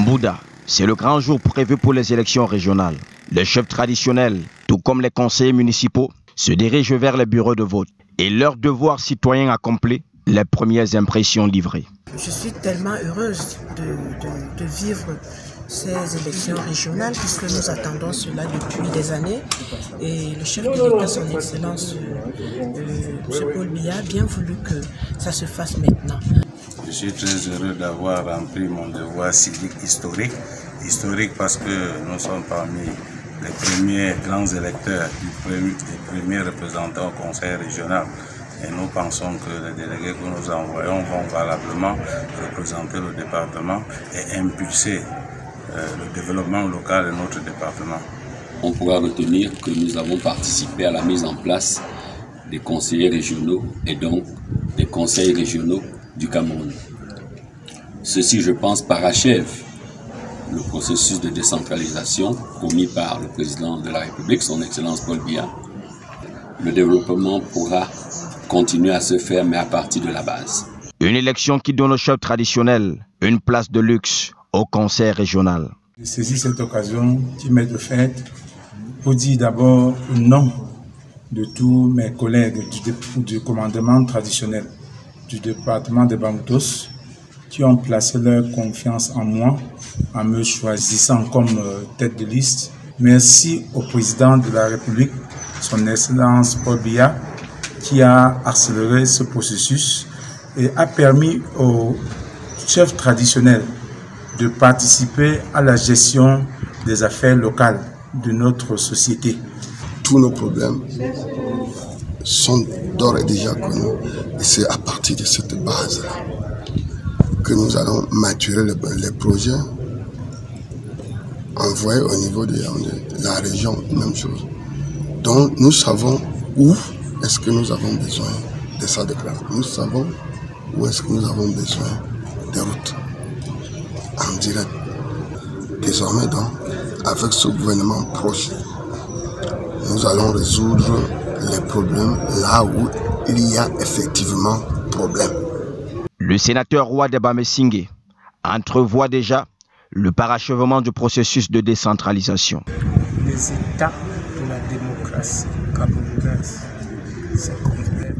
Mbouda, c'est le grand jour prévu pour les élections régionales. Les chefs traditionnels, tout comme les conseillers municipaux, se dirigent vers les bureaux de vote et leur devoir citoyen accompli, les premières impressions livrées. Je suis tellement heureuse de vivre ces élections régionales puisque nous attendons cela depuis des années et le chef de l'État, son Excellence, M. Paul Biya, a bien voulu que ça se fasse maintenant. Je suis très heureux d'avoir rempli mon devoir civique historique. Historique parce que nous sommes parmi les premiers grands électeurs, des premiers représentants au conseil régional. Et nous pensons que les délégués que nous envoyons vont valablement représenter le département et impulser le développement local de notre département. On pourra retenir que nous avons participé à la mise en place des conseillers régionaux et donc des conseils régionaux du Cameroun. Ceci, je pense, parachève le processus de décentralisation promis par le président de la République, son Excellence Paul Biya. Le développement pourra continuer à se faire, mais à partir de la base. Une élection qui donne aux chefs traditionnels une place de luxe au conseil régional. Je saisis cette occasion qui m'est offerte pour dire d'abord au nom de tous mes collègues du commandement traditionnel du département de Bamoutos qui ont placé leur confiance en moi en me choisissant comme tête de liste. Merci au président de la République, son Excellence Paul Biya, qui a accéléré ce processus et a permis aux chefs traditionnels de participer à la gestion des affaires locales de notre société. Tous nos problèmes sont d'ores et déjà connus et c'est à partir de cette base-là que nous allons maturer les projets envoyés au niveau de la région, même chose. Donc nous savons où est-ce que nous avons besoin de ça de classe. Nous savons où est-ce que nous avons besoin des routes en direct. Désormais donc, avec ce gouvernement proche, nous allons résoudre les problèmes là où il y a effectivement problème. Le sénateur Roi de Bamesingé entrevoit déjà le parachèvement du processus de décentralisation. Les états de la démocratie camerounaise, c'est complet.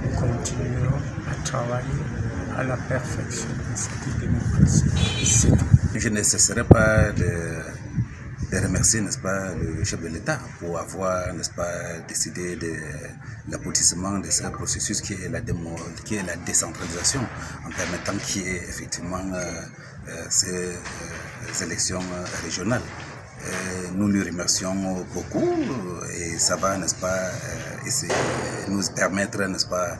Nous continuerons à travailler à la perfection de cette démocratie. Je ne cesserai pas de remercier, n'est-ce pas, le chef de l'État pour avoir, n'est-ce pas, décidé de l'aboutissement de ce processus qui est la décentralisation, en permettant qu'il y ait effectivement ces élections régionales. Nous lui remercions beaucoup et ça va, n'est-ce pas, nous permettre, n'est-ce pas,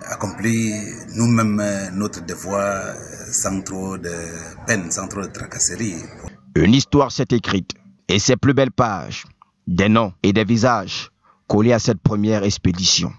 d'accomplir nous-mêmes notre devoir sans trop de peine, sans trop de tracasserie. Une histoire s'est écrite et ses plus belles pages, des noms et des visages collés à cette première expédition.